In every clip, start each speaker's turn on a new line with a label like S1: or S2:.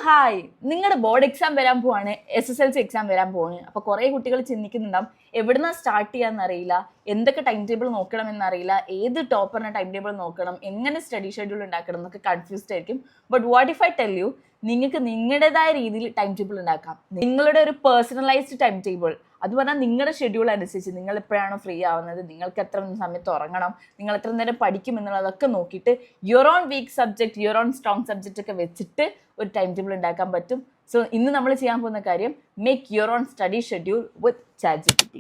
S1: Hi, നിങ്ങളുടെ board exam വരാൻ പോവാണ്, SSLC എക്സാം വരാൻ പോവാണ്. അപ്പോൾ കുറേ കുട്ടികൾ ചിന്തിക്കുന്നുണ്ടാവും, എവിടുന്നാ സ്റ്റാർട്ട് ചെയ്യാന്നറിയില്ല, എന്തൊക്കെ ടൈം ടേബിൾ നോക്കണം എന്നറിയില്ല, ഏത് ടോപ്പറിന്റെ ടൈം ടേബിൾ നോക്കണം, എങ്ങനെ സ്റ്റഡി ഷെഡ്യൂൾ ഉണ്ടാക്കണം എന്നൊക്കെ കൺഫ്യൂസ്ഡ് ആയിരിക്കും. But what if I tell you, നിങ്ങൾക്ക് നിങ്ങളുടേതായ രീതിയിൽ ടൈം ടേബിൾ ഉണ്ടാക്കാം. നിങ്ങളുടെ ഒരു പേഴ്സണലൈസ്ഡ് ടൈം ടേബിൾ, അത് പറഞ്ഞാൽ നിങ്ങളുടെ ഷെഡ്യൂൾ അനുസരിച്ച് നിങ്ങൾ എപ്പോഴാണോ ഫ്രീ ആവുന്നത്, നിങ്ങൾക്ക് എത്ര സമയത്ത് ഉറങ്ങണം, നിങ്ങൾ എത്ര നേരം പഠിക്കും എന്നുള്ളതൊക്കെ നോക്കിയിട്ട് your own weak subject, your own strong subject ഒക്കെ വെച്ചിട്ട് ഒരു ടൈം ടേബിൾ ഉണ്ടാക്കാൻ പറ്റും. സോ ഇന്ന് നമ്മൾ ചെയ്യാൻ പോകുന്ന കാര്യം, make your own study schedule with ChatGPT.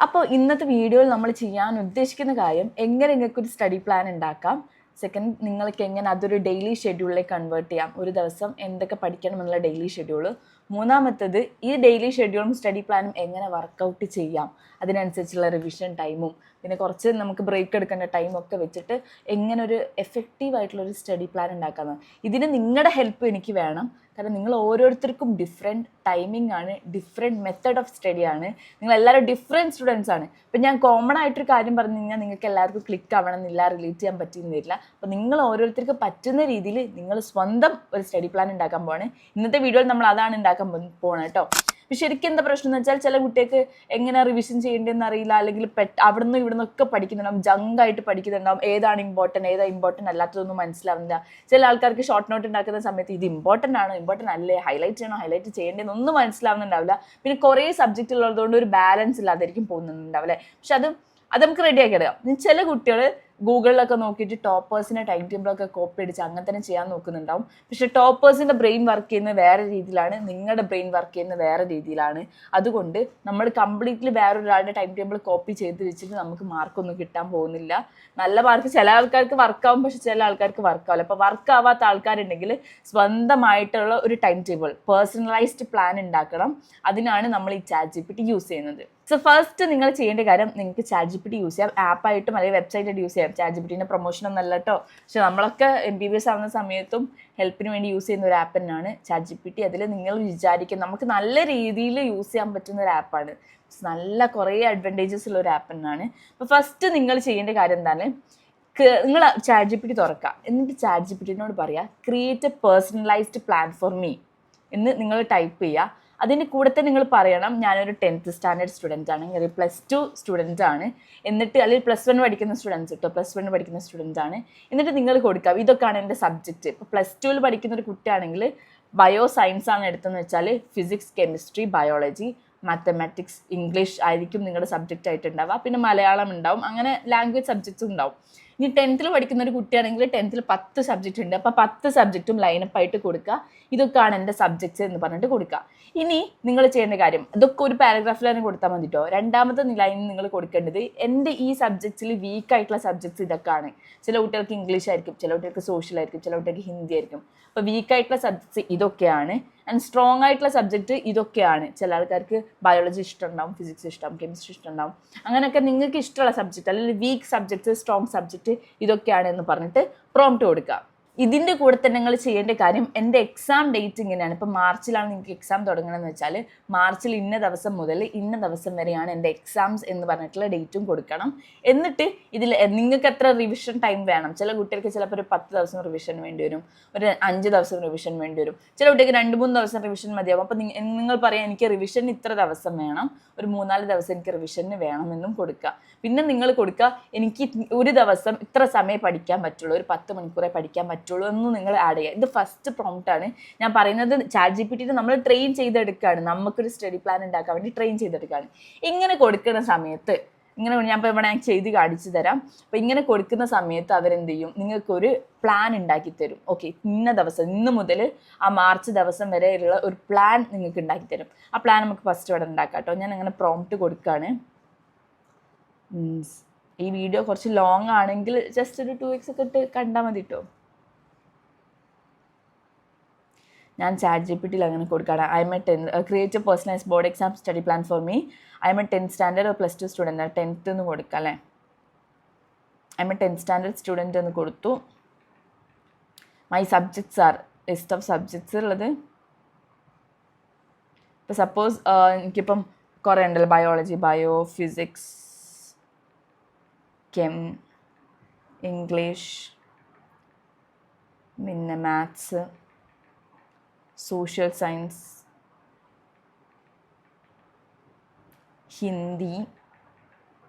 S1: അപ്പോൾ ഇന്നത്തെ വീഡിയോയിൽ നമ്മൾ ചെയ്യാൻ ഉദ്ദേശിക്കുന്ന കാര്യം, എങ്ങനെ നിങ്ങൾക്ക് ഒരു സ്റ്റഡി പ്ലാൻ ഉണ്ടാക്കാം. സെക്കൻഡ്, നിങ്ങൾക്ക് എങ്ങനെ അതൊരു ഡെയിലി ഷെഡ്യൂളിലേക്ക് കൺവേർട്ട് ചെയ്യാം, ഒരു ദിവസം എന്തൊക്കെ പഠിക്കണം എന്നുള്ള ഡെയിലി ഷെഡ്യൂൾ. മൂന്നാമത്തത്, ഈ ഡെയിലി ഷെഡ്യൂളും സ്റ്റഡി പ്ലാനും എങ്ങനെ വർക്കൗട്ട് ചെയ്യാം, അതിനനുസരിച്ചുള്ള റിവിഷൻ ടൈമും പിന്നെ കുറച്ച് നമുക്ക് ബ്രേക്ക് എടുക്കേണ്ട ടൈമൊക്കെ വെച്ചിട്ട് എങ്ങനെ ഒരു എഫക്റ്റീവ് ആയിട്ടുള്ളൊരു സ്റ്റഡി പ്ലാൻ ഉണ്ടാക്കാമെന്ന്. ഇതിന് നിങ്ങളുടെ ഹെൽപ്പ് എനിക്ക് വേണം. കാരണം നിങ്ങൾ ഓരോരുത്തർക്കും ഡിഫറെൻറ്റ് ടൈമിംഗ് ആണ്, ഡിഫറെൻറ്റ് മെത്തേഡ് ഓഫ് സ്റ്റഡി ആണ്, നിങ്ങളെല്ലാവരും ഡിഫറെൻറ്റ് സ്റ്റുഡൻസ് ആണ്. ഇപ്പം ഞാൻ കോമൺ ആയിട്ടൊരു കാര്യം പറഞ്ഞു കഴിഞ്ഞാൽ നിങ്ങൾക്ക് എല്ലാവർക്കും ക്ലിക്ക് ആവണം എന്നില്ല, റിലേറ്റ് ചെയ്യാൻ പറ്റിയെന്ന് വരില്ല. അപ്പോൾ നിങ്ങൾ ഓരോരുത്തർക്ക് പറ്റുന്ന രീതിയിൽ നിങ്ങൾ സ്വന്തം ഒരു സ്റ്റഡി പ്ലാൻ ഉണ്ടാക്കാൻ പോവാണ്. ഇന്നത്തെ വീഡിയോയിൽ നമ്മൾ അതാണ് ഉണ്ടാക്കാൻ പോകണം കേട്ടോ. പക്ഷെ ശരിക്കും എന്താ പ്രശ്നം എന്ന് വെച്ചാൽ, ചില കുട്ടികൾക്ക് എങ്ങനെ റിവിഷൻ ചെയ്യേണ്ടതെന്ന് അറിയില്ല, അല്ലെങ്കിൽ അവിടുന്ന് ഇവിടുന്നൊക്കെ പഠിക്കുന്നുണ്ടാവും, ജങ്കായിട്ട് പഠിക്കുന്നുണ്ടാവും, ഏതാണ് ഇമ്പോർട്ടൻ്റ് അല്ലാത്തതൊന്നും മനസ്സിലാവുന്നില്ല. ചില ആൾക്കാർക്ക് ഷോർട്ട് നോട്ട് ഉണ്ടാക്കുന്ന സമയത്ത് ഇത് ഇമ്പോർട്ടൻ്റ് ആണോ, ഇമ്പോർട്ടൻ്റ് അല്ലേ, ഹൈലൈറ്റ് ചെയ്യേണ്ടതെന്നൊന്നും മനസ്സിലാവുന്നുണ്ടാവില്ല. പിന്നെ കുറേ സബ്ജക്റ്റ് ഉള്ളതുകൊണ്ട് ഒരു ബാലൻസ് ഇല്ലാതായിരിക്കും പോകുന്നുണ്ടാവില്ലേ. പക്ഷെ അത് നമുക്ക് റെഡിയാക്കി എടുക്കാം. ചില കുട്ടികൾ ഗൂഗിളിലൊക്കെ നോക്കിയിട്ട് ടോപ്പേഴ്സിൻ്റെ ടൈം ടേബിളൊക്കെ കോപ്പി അടിച്ച് അങ്ങനെ തന്നെ ചെയ്യാൻ നോക്കുന്നുണ്ടാവും. പക്ഷേ ടോപ്പേഴ്സിൻ്റെ ബ്രെയിൻ വർക്ക് ചെയ്യുന്നത് വേറെ രീതിയിലാണ്, നിങ്ങളുടെ ബ്രെയിൻ വർക്ക് ചെയ്യുന്നത് വേറെ രീതിയിലാണ്. അതുകൊണ്ട് നമ്മൾ കംപ്ലീറ്റ്ലി വേറൊരാളുടെ ടൈം ടേബിൾ കോപ്പി ചെയ്ത് വെച്ചിട്ട് നമുക്ക് മാർക്കൊന്നും കിട്ടാൻ പോകുന്നില്ല. നല്ല മാർക്ക് ചില ആൾക്കാർക്ക് വർക്കാവും, പക്ഷെ ചില ആൾക്കാർക്ക് വർക്കാവില്ല. അപ്പോൾ വർക്കാവാത്ത ആൾക്കാരുണ്ടെങ്കിൽ സ്വന്തമായിട്ടുള്ള ഒരു ടൈം ടേബിൾ, പേഴ്സണലൈസ്ഡ് പ്ലാൻ ഉണ്ടാക്കണം. അതിനാണ് നമ്മൾ ഈ ChatGPT യൂസ് ചെയ്യുന്നത്. സോ ഫസ്റ്റ് നിങ്ങൾ ചെയ്യേണ്ട കാര്യം, നിങ്ങൾക്ക് ChatGPT യൂസ് ചെയ്യാം, ആപ്പായിട്ടും അല്ലെങ്കിൽ വെബ്സൈറ്റായിട്ട് യൂസ് ചെയ്യാം. ChatGPTൻ്റെ പ്രൊമോഷനൊന്നും അല്ല കേട്ടോ. പക്ഷെ നമ്മളൊക്കെ MBBS ആവുന്ന സമയത്തും ഹെൽപ്പിന് വേണ്ടി യൂസ് ചെയ്യുന്ന ഒരു ആപ്പ് തന്നെയാണ് ChatGPT. അതിൽ നിങ്ങൾ വിചാരിക്കും നമുക്ക് നല്ല രീതിയിൽ യൂസ് ചെയ്യാൻ പറ്റുന്ന ഒരു ആപ്പാണ്, നല്ല കുറേ അഡ്വാൻറ്റേജസ് ഉള്ള ഒരു ആപ്പ് തന്നെയാണ്. അപ്പോൾ ഫസ്റ്റ് നിങ്ങൾ ചെയ്യേണ്ട കാര്യം എന്താണ്, നിങ്ങൾ ChatGPT തുറക്കുക, എന്നിട്ട് ChatGPTനോട് പറയുക, create a personalised plan for me എന്ന് നിങ്ങൾ ടൈപ്പ് ചെയ്യുക. അതിൻ്റെ കൂടെ തന്നെ നിങ്ങൾ പറയണം, ഞാനൊരു 10th സ്റ്റാൻഡേർഡ് സ്റ്റുഡൻ്റ് ആണ്, അല്ലെങ്കിൽ +2 സ്റ്റുഡൻ്റ് ആണ്, എന്നിട്ട് അല്ലെങ്കിൽ +1 പഠിക്കുന്ന സ്റ്റുഡൻസ് കേട്ടോ, +1 പഠിക്കുന്ന സ്റ്റുഡൻ്റ് ആണ്. എന്നിട്ട് നിങ്ങൾ കൊടുക്കാം, ഇതൊക്കെയാണ് എൻ്റെ സബ്ജക്റ്റ്. ഇപ്പോൾ +2 പഠിക്കുന്ന ഒരു കുട്ടിയാണെങ്കിൽ ബയോ സയൻസ് ആണ് എടുത്തതെന്ന് വെച്ചാൽ physics, chemistry, biology, mathematics, English ആയിരിക്കും നിങ്ങളുടെ സബ്ജക്റ്റ് ആയിട്ട് ഉണ്ടാവുക. പിന്നെ മലയാളം ഉണ്ടാവും, അങ്ങനെ ലാംഗ്വേജ് സബ്ജക്ട്സും ഉണ്ടാവും. ഇനി 10th പഠിക്കുന്ന ഒരു കുട്ടിയാണെങ്കിൽ 10th 10 സബ്ജക്റ്റ് ഉണ്ട്. അപ്പോൾ 10 സബ്ജക്റ്റും ലൈനപ്പായിട്ട് കൊടുക്കുക, ഇതൊക്കെയാണ് എൻ്റെ സബ്ജക്ട്സ് എന്ന് പറഞ്ഞിട്ട് കൊടുക്കുക. ഇനി നിങ്ങൾ ചെയ്യേണ്ട കാര്യം, ഇതൊക്കെ ഒരു പാരഗ്രാഫിൽ തന്നെ കൊടുത്താൽ മതി കേട്ടോ. രണ്ടാമത്തെ ലൈനിൽ നിങ്ങൾ കൊടുക്കേണ്ടത്, എൻ്റെ ഈ സബ്ജക്ട്സിൽ വീക്കായിട്ടുള്ള സബ്ജക്ട്സ് ഇതൊക്കെയാണ്. ചില കുട്ടികൾക്ക് ഇംഗ്ലീഷ് ആയിരിക്കും, ചില കുട്ടികൾക്ക് സോഷ്യൽ ആയിരിക്കും, ചില കുട്ടികൾക്ക് ഹിന്ദി ആയിരിക്കും. അപ്പോൾ വീക്കായിട്ടുള്ള സബ്ജക്ട്സ് ഇതൊക്കെയാണ്, ആൻഡ് സ്ട്രോങ് ആയിട്ടുള്ള സബ്ജക്റ്റ് ഇതൊക്കെയാണ്. ചില ആൾക്കാർക്ക് ബയോളജി ഇഷ്ടമുണ്ടാവും, ഫിസിക്സ് ഇഷ്ടം, കെമിസ്ട്രി ഇഷ്ടമുണ്ടാവും. അങ്ങനെയൊക്കെ നിങ്ങൾക്ക് ഇഷ്ടമുള്ള സബ്ജക്റ്റ്, അല്ലെങ്കിൽ വീക്ക് സബ്ജക്ട്സ്, സ്ട്രോങ് സബ്ജക്റ്റ് ഇതൊക്കെയാണ് എന്ന് പറഞ്ഞിട്ട് പ്രോംപ്റ്റ് കൊടുക്കുക. ഇതിൻ്റെ കൂടെ തന്നെ നിങ്ങൾ ചെയ്യേണ്ട കാര്യം, എൻ്റെ എക്സാം ഡേറ്റ് ഇങ്ങനെയാണ്. ഇപ്പോൾ മാർച്ചിലാണ് നിങ്ങൾക്ക് എക്സാം തുടങ്ങണമെന്ന് വെച്ചാൽ, മാർച്ചിൽ ഇന്ന ദിവസം മുതൽ ഇന്ന ദിവസം വരെയാണ് എൻ്റെ എക്സാംസ് എന്ന് പറഞ്ഞിട്ടുള്ള ഡേറ്റും കൊടുക്കണം. എന്നിട്ട് ഇതിൽ നിങ്ങൾക്ക് എത്ര റിവിഷൻ ടൈം വേണം, ചില കുട്ടികൾക്ക് ചിലപ്പോൾ ഒരു 10 ദിവസം റിവിഷൻ വേണ്ടി വരും, ഒരു 5 ദിവസം റിവിഷൻ വേണ്ടി വരും, ചില കുട്ടികൾക്ക് 2-3 ദിവസം റിവിഷൻ മതിയാവും. അപ്പോൾ നിങ്ങൾ പറയാം, എനിക്ക് റിവിഷൻ ഇത്ര ദിവസം വേണം, ഒരു 3-4 ദിവസം എനിക്ക് റിവിഷന് വേണമെന്നും കൊടുക്കുക. പിന്നെ നിങ്ങൾ കൊടുക്കുക, എനിക്ക് ഒരു ദിവസം ഇത്ര സമയം പഠിക്കാൻ പറ്റുള്ളൂ, ഒരു 10 മണിക്കൂറേ പഠിക്കാൻ പറ്റുള്ളൂ എന്ന് നിങ്ങൾ ആഡ് ചെയ്യുക. ഇത് ഫസ്റ്റ് പ്രോംപ്റ്റ് ആണ്. ഞാൻ പറയുന്നത് ChatGPT നമ്മൾ ട്രെയിൻ ചെയ്തെടുക്കുകയാണ്, നമുക്കൊരു സ്റ്റഡി പ്ലാൻ ഉണ്ടാക്കാൻ വേണ്ടി ട്രെയിൻ ചെയ്തെടുക്കുകയാണ്. ഇങ്ങനെ കൊടുക്കുന്ന സമയത്ത്, ഇങ്ങനെ ഞാൻ ഇപ്പോൾ ഇവിടെ ചെയ്ത് കാണിച്ചു തരാം. അപ്പോൾ ഇങ്ങനെ കൊടുക്കുന്ന സമയത്ത് അവരെന്ത് ചെയ്യും, നിങ്ങൾക്കൊരു പ്ലാൻ ഉണ്ടാക്കി തരും. ഓക്കെ, ഇന്ന ദിവസം, ഇന്ന് മുതൽ ആ മാർച്ച് ദിവസം വരെയുള്ള ഒരു പ്ലാൻ നിങ്ങൾക്ക് ഉണ്ടാക്കി തരും. ആ പ്ലാൻ നമുക്ക് ഫസ്റ്റ് ഇവിടെ ഉണ്ടാക്കാം കേട്ടോ. ഞാൻ അങ്ങനെ പ്രോംപ്റ്റ് കൊടുക്കുകയാണ്. ഈ വീഡിയോ കുറച്ച് ലോങ് ആണെങ്കിൽ ജസ്റ്റ് ഒരു 2x ഒക്കെ ഇട്ട് കണ്ടാൽ മതി കേട്ടോ. ഞാൻ ChatGPTയിൽ അങ്ങനെ കൊടുക്കുകയാണ്, create a personalised board exam study plan for me. +10 standard +2 student, 10th എന്ന് കൊടുക്കാം അല്ലേ. +10 സ്റ്റാൻഡേർഡ് സ്റ്റുഡൻറ്റ് എന്ന് കൊടുത്തു. My subjects are, list of subjects ഉള്ളത്. ഇപ്പോൾ സപ്പോസ് എനിക്കിപ്പം കുറേ ഉണ്ടല്ലോ, biology, bio, physics, chem, English, പിന്നെ maths, social science, Hindi,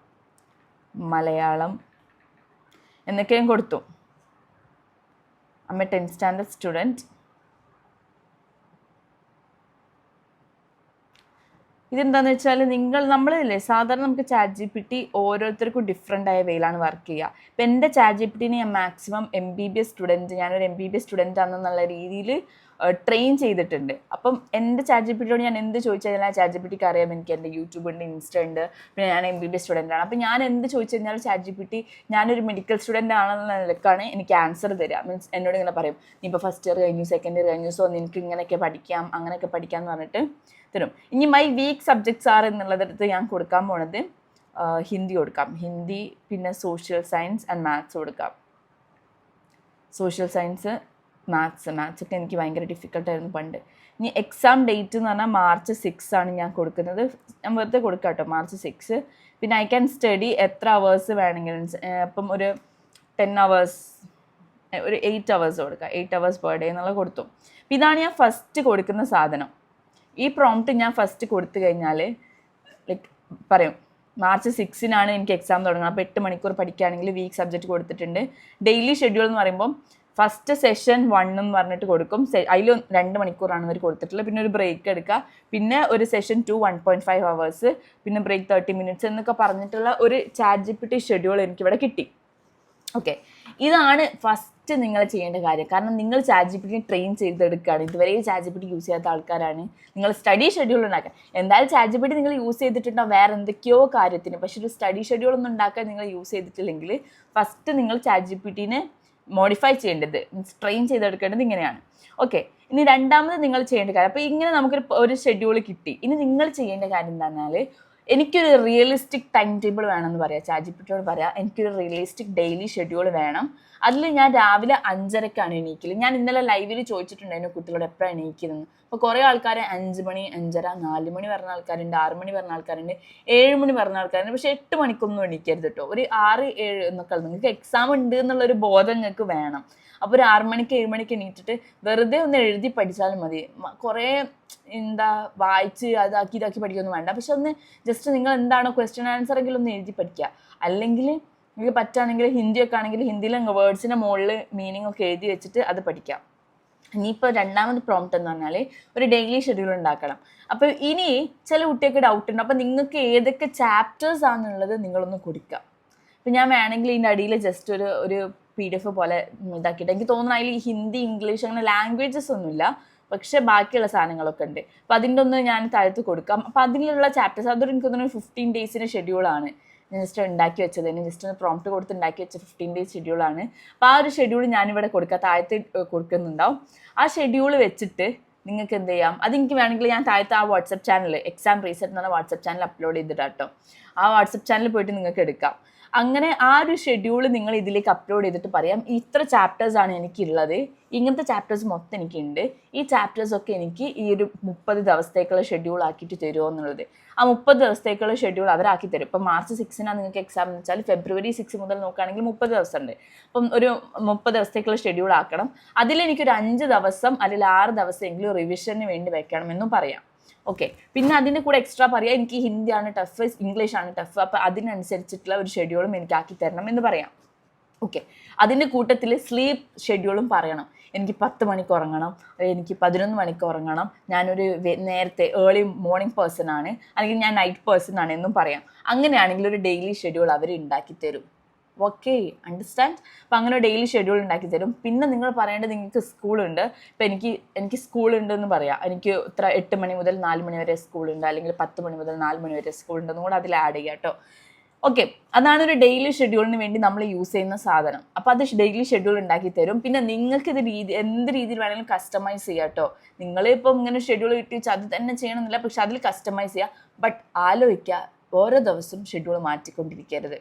S1: Malayalam എന്നൊക്കെ ഞാൻ കൊടുത്തു. I'm a 10th standard student. ഇതെന്താണെന്ന് വെച്ചാൽ നമ്മളില്ലേ സാധാരണ നമുക്ക് ChatGPT ഓരോരുത്തർക്കും ഡിഫറെൻ്റ് ആയ വേയിലാണ് വർക്ക് ചെയ്യുക. ഇപ്പം എൻ്റെ ChatGPTനെ ഞാൻ മാക്സിമം MBBS സ്റ്റുഡൻറ്റ്, ഞാനൊരു MBBS സ്റ്റുഡൻ്റ് ആണെന്നുള്ള രീതിയിൽ ട്രെയിൻ ചെയ്തിട്ടുണ്ട്. അപ്പം എൻ്റെ ChatGPTയോട് ഞാൻ എന്ത് ചോദിച്ചു കഴിഞ്ഞാൽ ChatGPTക്ക് അറിയാം എനിക്ക് എൻ്റെ യൂട്യൂബ് ഉണ്ട്, ഇൻസ്റ്റ ഉണ്ട്, പിന്നെ ഞാൻ MBBS സ്റ്റുഡൻ്റ് ആണ്. അപ്പം ഞാൻ എന്ത് ചോദിച്ചു കഴിഞ്ഞാൽ ChatGPT ഞാനൊരു മെഡിക്കൽ സ്റ്റുഡൻ്റ് ആണെന്ന നിലക്കാണ് എനിക്ക് ആൻസർ തരിക. മീൻസ് എന്നോട് ഇങ്ങനെ പറയും, നീ ഇപ്പോൾ ഫസ്റ്റ് ഇയർ കഴിഞ്ഞു, സെക്കൻഡ് ഇയർ കഴിഞ്ഞു, സോ നിനക്ക് ഇങ്ങനെയൊക്കെ പഠിക്കാം, അങ്ങനെയൊക്കെ പഠിക്കാം എന്ന് പറഞ്ഞിട്ട് തരും. ഇനി മൈ വീക്ക് സബ്ജക്ട്സ് ആർ എന്നുള്ളതിടത്ത് ഞാൻ കൊടുക്കാൻ പോണത് ഹിന്ദി കൊടുക്കാം. ഹിന്ദി, പിന്നെ സോഷ്യൽ സയൻസ് ആൻഡ് മാത്സ് കൊടുക്കാം. സോഷ്യൽ സയൻസ്, മാത്സൊക്കെ എനിക്ക് ഭയങ്കര ഡിഫിക്കൽട്ടായിരുന്നു പണ്ട്. ഇനി എക്സാം ഡേറ്റ് എന്ന് പറഞ്ഞാൽ March 6 ആണ് ഞാൻ കൊടുക്കുന്നത്. ഞാൻ വെറുതെ കൊടുക്കാം കേട്ടോ, March 6. പിന്നെ ഐ ക്യാൻ സ്റ്റഡി എത്ര അവേഴ്സ് വേണമെങ്കിലും, ഇപ്പം ഒരു 10 hours, ഒരു 8 hours കൊടുക്കാം, 8 hours പെർ ഡേ എന്നുള്ളത് കൊടുത്തു. അപ്പം ഇതാണ് ഞാൻ ഫസ്റ്റ് കൊടുക്കുന്ന സാധനം. ഈ പ്രോംപ്റ്റ് ഞാൻ ഫസ്റ്റ് കൊടുത്തു കഴിഞ്ഞാൽ ലൈക്ക് പറയും March 6 എനിക്ക് എക്സാം തുടങ്ങുന്നത്. അപ്പോൾ 8 മണിക്കൂർ പഠിക്കുകയാണെങ്കിൽ വീക്ക് സബ്ജക്റ്റ് കൊടുത്തിട്ടുണ്ട്. ഡെയിലി ഷെഡ്യൂൾ എന്ന് പറയുമ്പം ഫസ്റ്റ് സെഷൻ 1 എന്ന് പറഞ്ഞിട്ട് കൊടുക്കും. അതിൽ 2 മണിക്കൂറാണ് ഇവർ കൊടുത്തിട്ടുള്ളത്. പിന്നെ ഒരു ബ്രേക്ക് എടുക്കുക, പിന്നെ ഒരു സെഷൻ 2 1.5 hours, പിന്നെ ബ്രേക്ക് 30 minutes എന്നൊക്കെ പറഞ്ഞിട്ടുള്ള ഒരു ChatGPT ഷെഡ്യൂൾ എനിക്കിവിടെ കിട്ടി. ഓക്കെ, ഇതാണ് ഫസ്റ്റ് നിങ്ങൾ ചെയ്യേണ്ട കാര്യം. കാരണം നിങ്ങൾ ChatGPT ട്രെയിൻ ചെയ്തെടുക്കുകയാണ്. ഇതുവരെ ChatGPT യൂസ് ചെയ്യാത്ത ആൾക്കാരാണ്. നിങ്ങൾ സ്റ്റഡി ഷെഡ്യൂൾ ഉണ്ടാക്കാൻ എന്തായാലും ChatGPT നിങ്ങൾ യൂസ് ചെയ്തിട്ടുണ്ടാവും വേറെ എന്തൊക്കെയോ കാര്യത്തിന്. പക്ഷെ ഒരു സ്റ്റഡി ഷെഡ്യൂൾ ഒന്നും ഉണ്ടാക്കാൻ നിങ്ങൾ യൂസ് ചെയ്തിട്ടില്ലെങ്കിൽ ഫസ്റ്റ് നിങ്ങൾ ChatGPTനെ മോഡിഫൈ ചെയ്യേണ്ടത്, ട്രെയിൻ ചെയ്തെടുക്കേണ്ടത് ഇങ്ങനെയാണ്. ഓക്കെ, ഇനി രണ്ടാമത് നിങ്ങൾ ചെയ്യേണ്ട കാര്യം, അപ്പോൾ ഇങ്ങനെ നമുക്കൊരു ഷെഡ്യൂൾ കിട്ടി. ഇനി നിങ്ങൾ ചെയ്യേണ്ട കാര്യം എന്താണെന്നാൽ എനിക്കൊരു റിയലിസ്റ്റിക് ടൈം ടേബിൾ വേണമെന്ന് പറയാം. ChatGPTയോട് പറയാം, എനിക്കൊരു റിയലിസ്റ്റിക് ഡെയിലി ഷെഡ്യൂൾ വേണം. അതിൽ ഞാൻ രാവിലെ 5:30 എണീക്കൽ. ഞാൻ ഇന്നലെ ലൈവിൽ ചോദിച്ചിട്ടുണ്ടായിരുന്നു കുട്ടികളോട് എപ്പോഴാണ് എണീക്കുന്നത്. അപ്പോൾ കുറേ ആൾക്കാർ 5 മണി, 5:30, 4 മണി പറഞ്ഞ ആൾക്കാരുണ്ട്, 6 മണി പറഞ്ഞ ആൾക്കാരുണ്ട്, 7 മണി പറഞ്ഞ ആൾക്കാരുണ്ട്. പക്ഷേ 8 മണിക്കൊന്നും എണീക്കരുത് കേട്ടോ. ഒരു 6, 7 എന്നൊക്കെ നിങ്ങൾക്ക് എക്സാം ഉണ്ട് എന്നുള്ളൊരു ബോധം നിങ്ങൾക്ക് വേണം. അപ്പോൾ ഒരു 6 മണിക്ക് 7 മണിക്ക് എണീറ്റിട്ട് വെറുതെ ഒന്ന് എഴുതി പഠിച്ചാലും മതി. കുറേ വായിച്ച് ഇതാക്കി പഠിക്കൊന്നും വേണ്ട. പക്ഷെ ഒന്ന് ജസ്റ്റ് നിങ്ങൾ എന്താണോ ക്വസ്റ്റ്യൻ ആൻസർ എങ്കിലും ഒന്ന് എഴുതി പഠിക്കുക. അല്ലെങ്കിൽ നിങ്ങൾക്ക് പറ്റുകയാണെങ്കിൽ ഹിന്ദിയൊക്കെ ആണെങ്കിൽ ഹിന്ദിയിൽ വേർഡ്സിൻ്റെ മുകളിൽ മീനിങ് ഒക്കെ എഴുതി വെച്ചിട്ട് അത് പഠിക്കാം. ഇനിയിപ്പോൾ രണ്ടാമത് പ്രോംപ്റ്റ് എന്ന് പറഞ്ഞാൽ ഒരു ഡെയിലി ഷെഡ്യൂൾ ഉണ്ടാക്കണം. അപ്പോൾ ഇനി ചില കുട്ടികൾക്ക് ഡൗട്ട് ഉണ്ട്, അപ്പോൾ നിങ്ങൾക്ക് ഏതൊക്കെ ചാപ്റ്റേഴ്സ് ആണെന്നുള്ളത് നിങ്ങളൊന്ന് കൊടുക്കുക. അപ്പോൾ ഞാൻ വേണമെങ്കിൽ ഇതിൻ്റെ അടിയിൽ ജസ്റ്റ് ഒരു PDF പോലെ ഇതാക്കിയിട്ട്, എനിക്ക് തോന്നുന്നു അതിൽ ഹിന്ദി, ഇംഗ്ലീഷ് അങ്ങനെ ലാംഗ്വേജസ് ഒന്നുമില്ല, പക്ഷേ ബാക്കിയുള്ള സാധനങ്ങളൊക്കെ ഉണ്ട്. അപ്പോൾ അതിൻ്റെ ഒന്ന് ഞാൻ താഴത്ത് കൊടുക്കാം. അപ്പോൾ അതിലുള്ള ചാപ്റ്റേഴ്സ് അതൊരു എനിക്ക് തോന്നുന്നു 15 days ഷെഡ്യൂളാണ് ഞാൻ ജസ്റ്റ് ഉണ്ടാക്കി വെച്ചത്. ഞാൻ ജസ്റ്റ് ഒന്ന് പ്രോംപ്റ്റ് കൊടുത്ത് ഉണ്ടാക്കി വെച്ച 15 days ഷെഡ്യൂളാണ്. അപ്പോൾ ആ ഒരു ഷെഡ്യൂൾ ഞാനിവിടെ കൊടുക്കുക, താഴത്ത് കൊടുക്കുന്നുണ്ടാവും. ആ ഷെഡ്യൂൾ വെച്ചിട്ട് നിങ്ങൾക്ക് എന്ത് ചെയ്യാം, അതെനിക്ക് വേണമെങ്കിൽ ഞാൻ താഴത്ത് ആ വാട്സപ്പ് ചാനൽ എക്സാം റീസെറ്റ് എന്നുള്ള വാട്സപ്പ് ചാനൽ അപ്ലോഡ് ചെയ്തിട്ടാണ് കേട്ടോ. ആ വാട്സപ്പ് ചാനലിൽ പോയിട്ട് നിങ്ങൾക്ക് എടുക്കാം. അങ്ങനെ ആ ഒരു ഷെഡ്യൂൾ നിങ്ങൾ ഇതിലേക്ക് അപ്ലോഡ് ചെയ്തിട്ട് പറയാം, ഇത്ര ചാപ്റ്റേഴ്സാണ് എനിക്കുള്ളത്, ഇങ്ങനത്തെ ചാപ്റ്റേഴ്സ് മൊത്തം എനിക്കുണ്ട്, ഈ ചാപ്റ്റേഴ്സൊക്കെ എനിക്ക് ഈ ഒരു 30 ദിവസത്തേക്കുള്ള ഷെഡ്യൂൾ ആക്കിയിട്ട് തരുമോ എന്നുള്ളത്. ആ 30 ദിവസത്തേക്കുള്ള ഷെഡ്യൂൾ അവരാക്കി തരും. ഇപ്പം March 6 നിങ്ങൾക്ക് എക്സാം എന്ന് വെച്ചാൽ February 6 മുതൽ നോക്കുകയാണെങ്കിൽ 30 ദിവസമുണ്ട്. അപ്പം ഒരു 30 ദിവസത്തേക്കുള്ള ഷെഡ്യൂൾ ആക്കണം. അതിലെനിക്കൊരു 5 ദിവസം അല്ലെങ്കിൽ 6 ദിവസമെങ്കിലും റിവിഷന് വേണ്ടി വെക്കണം എന്നും പറയാം. ഓക്കെ, പിന്നെ അതിൻ്റെ കൂടെ എക്സ്ട്രാ പറയാം, എനിക്ക് ഹിന്ദിയാണ് ടഫ്, ഇംഗ്ലീഷാണ് ടഫ്, അപ്പോൾ അതിനനുസരിച്ചിട്ടുള്ള ഒരു ഷെഡ്യൂളും എനിക്ക് ആക്കി തരണം എന്ന് പറയാം. ഓക്കെ, അതിൻ്റെ കൂട്ടത്തിൽ സ്ലീപ്പ് ഷെഡ്യൂളും പറയണം. എനിക്ക് 10 മണിക്ക് ഉറങ്ങണം, എനിക്ക് 11 മണിക്ക് ഉറങ്ങണം, ഞാനൊരു നേരത്തെ ഏർലി മോർണിംഗ് പേഴ്സൺ ആണ്, അല്ലെങ്കിൽ ഞാൻ നൈറ്റ് പേഴ്സൺ ആണ് എന്നും പറയാം. അങ്ങനെയാണെങ്കിൽ ഒരു ഡെയിലി ഷെഡ്യൂൾ അവർ ഉണ്ടാക്കി തരും. Okay, understand? അപ്പം അങ്ങനെ ഡെയിലി ഷെഡ്യൂൾ ഉണ്ടാക്കി തരും. പിന്നെ നിങ്ങൾ പറയേണ്ടത് നിങ്ങൾക്ക് സ്കൂളുണ്ട്. ഇപ്പം എനിക്ക് സ്കൂളുണ്ടെന്ന് പറയാം, എനിക്ക് 8 മണി മുതൽ 4 മണി വരെ സ്കൂളുണ്ട്, അല്ലെങ്കിൽ 10 മണി മുതൽ 4 മണി വരെ സ്കൂളുണ്ടെന്നും കൂടെ അതിൽ ആഡ് ചെയ്യാം കേട്ടോ. ഓക്കെ, അതാണ് ഒരു ഡെയിലി ഷെഡ്യൂളിന് വേണ്ടി നമ്മൾ യൂസ് ചെയ്യുന്ന സാധനം. അപ്പോൾ അത് ഡെയിലി ഷെഡ്യൂൾ ഉണ്ടാക്കി തരും. പിന്നെ നിങ്ങൾക്ക് ഇത് എന്ത് രീതിയിൽ വേണമെങ്കിലും കസ്റ്റമൈസ് ചെയ്യാം കേട്ടോ. നിങ്ങളിപ്പം ഇങ്ങനെ ഷെഡ്യൂൾ കിട്ടി വെച്ചാൽ അത് തന്നെ ചെയ്യണമെന്നില്ല, പക്ഷെ അതിൽ കസ്റ്റമൈസ് ചെയ്യുക. ബട്ട് ആലോചിക്കുക, ഓരോ ദിവസവും ഷെഡ്യൂൾ മാറ്റിക്കൊണ്ടിരിക്കരുത്.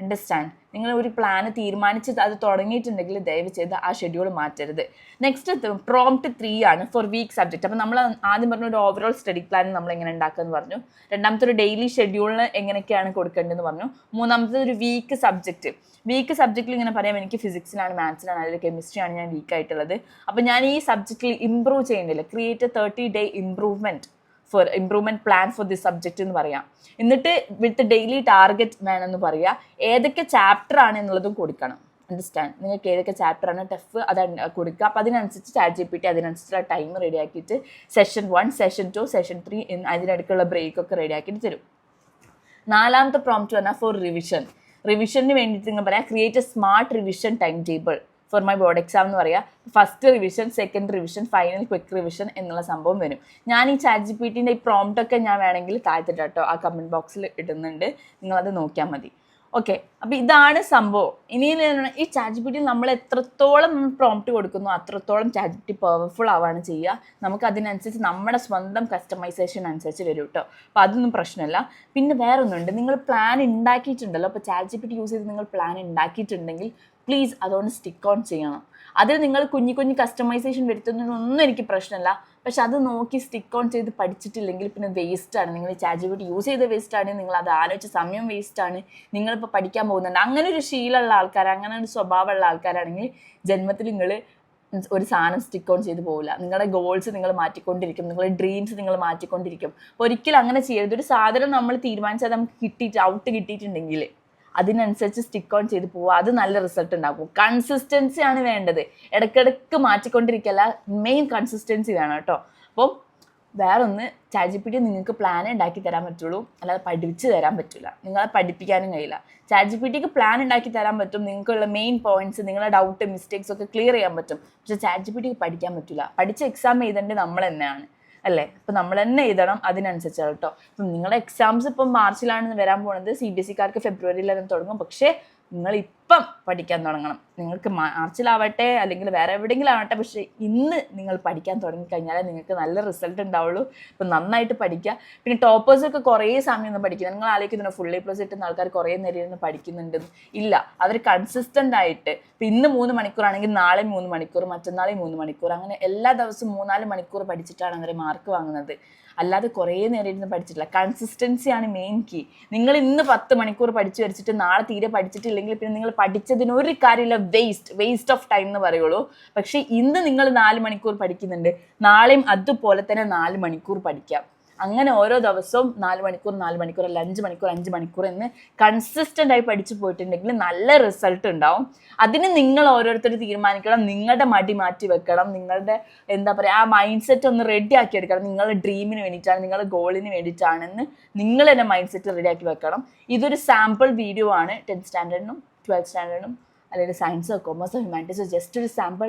S1: അണ്ടർസ്റ്റാൻഡ്. നിങ്ങൾ ഒരു പ്ലാന് തീരുമാനിച്ച് അത് തുടങ്ങിയിട്ടുണ്ടെങ്കിൽ ദയവ് ചെയ്ത് ആ ഷെഡ്യൂൾ മാറ്റരുത്. നെക്സ്റ്റ് പ്രോംപ്റ്റ് 3 ആണ് ഫോർ വീക്ക് സബ്ജക്റ്റ്. അപ്പോൾ നമ്മൾ ആദ്യം പറഞ്ഞ ഒരു ഓവറോൾ സ്റ്റഡി പ്ലാൻ നമ്മൾ എങ്ങനെ ഉണ്ടാക്കുമെന്ന് പറഞ്ഞു. രണ്ടാമത്തെ ഒരു ഡെയിലി ഷെഡ്യൂളിന് എങ്ങനെയൊക്കെയാണ് കൊടുക്കേണ്ടതെന്ന് പറഞ്ഞു. മൂന്നാമത്തെ ഒരു വീക്ക് സബ്ജക്റ്റിൽ ഇങ്ങനെ പറയാം, എനിക്ക് ഫിസിക്സിലാണ്, മാത്സിലാണ്, അല്ലെങ്കിൽ കെമിസ്ട്രിയാണ് ഞാൻ വീക്ക് ആയിട്ടുള്ളത്. അപ്പോൾ ഞാൻ ഈ സബ്ജക്റ്റിൽ ഇമ്പ്രൂവ് ചെയ്യേണ്ടില്ല. Create a 30-day improvement plan for this subject എന്ന് പറയാം. എന്നിട്ട് വിത്ത് ഡെയിലി ടാർഗറ്റ് വേണമെന്ന് പറയാം. ഏതൊക്കെ ചാപ്റ്റർ ആണ് എന്നുള്ളതും കൊടുക്കണം. അണ്ടർസ്റ്റാൻഡ്. നിങ്ങൾക്ക് ഏതൊക്കെ ചാപ്റ്റർ ആണ് ടഫ് അത് കൊടുക്കുക. അപ്പോൾ അതിനനുസരിച്ച് ChatGPT അതിനനുസരിച്ചുള്ള ടൈം റെഡി ആക്കിയിട്ട് സെഷൻ 1, സെഷൻ 2, സെഷൻ 3 അതിനിടയ്ക്കുള്ള ബ്രേക്കൊക്കെ റെഡി ആക്കിയിട്ട് തരും. നാലാമത്തെ പ്രോംപ്റ്റ് പറഞ്ഞാൽ ഫോർ റിവിഷന് വേണ്ടിയിട്ട് നിങ്ങൾ പറയാം, create A smart revision time table for my board exam എന്ന് പറയാം. First revision, second revision, final quick revision എന്നുള്ള സംഭവം വരും. ഞാൻ ഈ ChatGPTൻ്റെ ഈ പ്രോംപ്റ്റൊക്കെ ഞാൻ വേണമെങ്കിൽ താഴ്ത്തിട്ട് കേട്ടോ ആ കമൻറ്റ് ബോക്സിൽ ഇടുന്നുണ്ട്, നിങ്ങളത് നോക്കിയാൽ മതി. ഓക്കെ, അപ്പോൾ ഇതാണ് സംഭവം. ഇനി ഈ ChatGPT നമ്മൾ എത്രത്തോളം പ്രോംപ്റ്റ് കൊടുക്കുന്നു അത്രത്തോളം ChatGPT പവർഫുൾ ആവാണ് ചെയ്യുക. നമുക്ക് അതിനനുസരിച്ച് നമ്മുടെ സ്വന്തം കസ്റ്റമൈസേഷൻ അനുസരിച്ച് വരും കേട്ടോ. അപ്പോൾ അതൊന്നും പ്രശ്നമില്ല. പിന്നെ വേറെ ഒന്നുണ്ട്, നിങ്ങൾ പ്ലാൻ ഉണ്ടാക്കിയിട്ടുണ്ടല്ലോ, അപ്പോൾ ChatGPT യൂസ് ചെയ്ത് നിങ്ങൾ പ്ലാൻ ഉണ്ടാക്കിയിട്ടുണ്ടെങ്കിൽ പ്ലീസ് അതുകൊണ്ട് സ്റ്റിക്ക് ഓൺ ചെയ്യണം. അതിൽ നിങ്ങൾ കുഞ്ഞു കസ്റ്റമൈസേഷൻ വരുത്തുന്നതിനൊന്നും എനിക്ക് പ്രശ്നമില്ല. പക്ഷെ അത് നോക്കി സ്റ്റിക്ക് ഓൺ ചെയ്ത് പഠിച്ചിട്ടില്ലെങ്കിൽ പിന്നെ വേസ്റ്റാണ്. നിങ്ങൾ ChatGPT യൂസ് ചെയ്ത് വേസ്റ്റാണ്, നിങ്ങൾ അത് ആലോചിച്ച സമയം വേസ്റ്റാണ്. നിങ്ങളിപ്പോൾ പഠിക്കാൻ പോകുന്നുണ്ട്, അങ്ങനെ ഒരു ശീലമുള്ള ആൾക്കാർ, അങ്ങനെ ഒരു സ്വഭാവമുള്ള ആൾക്കാരാണെങ്കിൽ ജന്മത്തിൽ നിങ്ങൾ ഒരു സാധനം സ്റ്റിക്ക് ഓൺ ചെയ്ത് പോകില്ല. നിങ്ങളുടെ ഗോൾസ് നിങ്ങൾ മാറ്റിക്കൊണ്ടിരിക്കും, നിങ്ങളുടെ ഡ്രീംസ് നിങ്ങൾ മാറ്റിക്കൊണ്ടിരിക്കും. ഒരിക്കലും അങ്ങനെ ചെയ്യരുത്. ഒരു സാധനം നമ്മൾ തീരുമാനിച്ചാൽ നമുക്ക് ഔട്ട് കിട്ടിയിട്ടുണ്ടെങ്കിൽ അതിനനുസരിച്ച് സ്റ്റിക്ക് ഓൺ ചെയ്ത് പോവുക, അത് നല്ല റിസൾട്ട് ഉണ്ടാക്കും. കൺസിസ്റ്റൻസി ആണ് വേണ്ടത്. ഇടയ്ക്കിടയ്ക്ക് മാറ്റിക്കൊണ്ടിരിക്കല്ല, മെയിൻ കൺസിസ്റ്റൻസി വേണം കേട്ടോ. അപ്പോൾ വേറൊന്ന്, ChatGPT നിങ്ങൾക്ക് പ്ലാൻ ഉണ്ടാക്കി തരാൻ പറ്റുള്ളൂ, അല്ലാതെ പഠിപ്പിച്ച് തരാൻ പറ്റില്ല. നിങ്ങളെ പഠിപ്പിക്കാനും കഴിയില്ല. ChatGPTക്ക് പ്ലാൻ ഉണ്ടാക്കി തരാൻ പറ്റും, നിങ്ങൾക്കുള്ള മെയിൻ പോയിന്റ്സ്, നിങ്ങളുടെ ഡൗട്ട് മിസ്റ്റേക്സ് ഒക്കെ ക്ലിയർ ചെയ്യാൻ പറ്റും. പക്ഷെ ChatGPTക്ക് പഠിക്കാൻ പറ്റില്ല. പഠിച്ച എക്സാം എഴുതേണ്ടത് നമ്മൾ തന്നെയാണ് അല്ലേ? അപ്പം നമ്മൾ തന്നെ എഴുതണം അതിനനുസരിച്ചാണ് കേട്ടോ. ഇപ്പം നിങ്ങളുടെ എക്സാംസ് ഇപ്പം മാർച്ചിലാണ് വരാൻ പോകുന്നത്, CBSEക്കാർക്ക് ഫെബ്രുവരിയിലാണ് തുടങ്ങും. പക്ഷേ നിങ്ങളിപ്പം പഠിക്കാൻ തുടങ്ങണം. നിങ്ങൾക്ക് മാർച്ചിലാവട്ടെ അല്ലെങ്കിൽ വേറെ എവിടെയെങ്കിലും ആവട്ടെ, പക്ഷേ ഇന്ന് നിങ്ങൾ പഠിക്കാൻ തുടങ്ങിക്കഴിഞ്ഞാലേ നിങ്ങൾക്ക് നല്ല റിസൾട്ട് ഉണ്ടാവുള്ളൂ. ഇപ്പം നന്നായിട്ട് പഠിക്കുക. പിന്നെ ടോപ്പേഴ്സൊക്കെ കുറേ സമയം ഒന്ന് പഠിക്കുക. നിങ്ങൾ ആലോചിക്കുന്നുണ്ടോ ഫുൾ A+ കിട്ടുന്ന ആൾക്കാർ കുറേ നേരം ഇരുന്ന് പഠിക്കുന്നുണ്ടെന്ന്? ഇല്ല, അവർ കൺസിസ്റ്റൻ്റ് ആയിട്ട് ഇപ്പം ഇന്ന് 3 മണിക്കൂറാണെങ്കിൽ നാളെ 3 മണിക്കൂർ, മറ്റന്നാളെ 3 മണിക്കൂർ, അങ്ങനെ എല്ലാ ദിവസവും 3-4 മണിക്കൂർ പഠിച്ചിട്ടാണ് അവർ മാർക്ക് വാങ്ങുന്നത്. അല്ലാതെ കുറേ നേരം ഇരുന്ന് പഠിച്ചിട്ടില്ല. കൺസിസ്റ്റൻസിയാണ് മെയിൻ കീ. നിങ്ങൾ ഇന്ന് 10 മണിക്കൂർ പഠിച്ചു വരച്ചിട്ട് നാളെ തീരെ പഠിച്ചിട്ടില്ലെങ്കിൽ പിന്നെ നിങ്ങൾ പഠിച്ചതിന് ഒരു കാര്യമില്ല, വേസ്റ്റ് ഓഫ് ടൈം എന്ന് പറയുള്ളൂ. പക്ഷേ ഇന്ന് നിങ്ങൾ 4 മണിക്കൂർ പഠിക്കുന്നുണ്ട്, നാളെയും അതുപോലെ തന്നെ 4 മണിക്കൂർ പഠിക്കാം. അങ്ങനെ ഓരോ ദിവസവും 4 മണിക്കൂർ അല്ല 5 മണിക്കൂർ എന്ന് കൺസിസ്റ്റൻ്റ് ആയി പഠിച്ചു പോയിട്ടുണ്ടെങ്കിൽ നല്ല റിസൾട്ട് ഉണ്ടാവും. അതിന് നിങ്ങൾ ഓരോരുത്തർ തീരുമാനിക്കണം. നിങ്ങളുടെ മടി മാറ്റി വെക്കണം. നിങ്ങളുടെ എന്താ പറയുക, ആ മൈൻഡ് സെറ്റ് ഒന്ന് റെഡി ആക്കി എടുക്കണം. നിങ്ങളുടെ ഡ്രീമിന് വേണ്ടിയിട്ടാണ്, നിങ്ങളുടെ ഗോളിന് വേണ്ടിയിട്ടാണെന്ന് നിങ്ങൾ തന്നെ മൈൻഡ് സെറ്റ് റെഡി ആക്കി വെക്കണം. ഇതൊരു സാമ്പിൾ വീഡിയോ ആണ് 10th സ്റ്റാൻഡേർഡിനും 12th സ്റ്റാൻഡേർഡിനും അല്ലെങ്കിൽ സയൻസോ കൊമേഴ്സോ ഹ്യൂമാനിറ്റീസോ ജസ്റ്റ് ഒരു സാമ്പിൾ,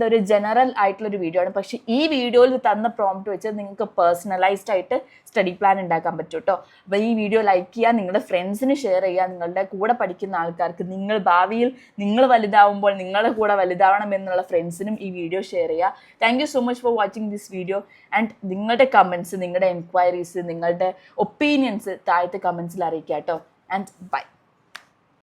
S1: ഒരു ജനറൽ ആയിട്ടുള്ളൊരു വീഡിയോ ആണ്. പക്ഷേ ഈ വീഡിയോയിൽ തന്ന പ്രോംപ്റ്റ് വെച്ച് നിങ്ങൾക്ക് പേഴ്സണലൈസ്ഡ് ആയിട്ട് സ്റ്റഡി പ്ലാൻ ഉണ്ടാക്കാൻ പറ്റും കേട്ടോ. അപ്പോൾ ഈ വീഡിയോ ലൈക്ക് ചെയ്യുക, നിങ്ങളുടെ ഫ്രണ്ട്സിന് ഷെയർ ചെയ്യുക. നിങ്ങളുടെ കൂടെ പഠിക്കുന്ന ആൾക്കാർക്ക്, നിങ്ങൾ ഭാവിയിൽ നിങ്ങൾ വലുതാവുമ്പോൾ നിങ്ങളുടെ കൂടെ വലുതാവണം എന്നുള്ള ഫ്രണ്ട്സിനും ഈ വീഡിയോ ഷെയർ ചെയ്യുക. Thank you so much for watching this video. And നിങ്ങളുടെ കമൻറ്റ്സ്, നിങ്ങളുടെ എൻക്വയറീസ്, നിങ്ങളുടെ ഒപ്പീനിയൻസ് താഴത്തെ കമൻസിൽ അറിയിക്കുക കേട്ടോ. And by.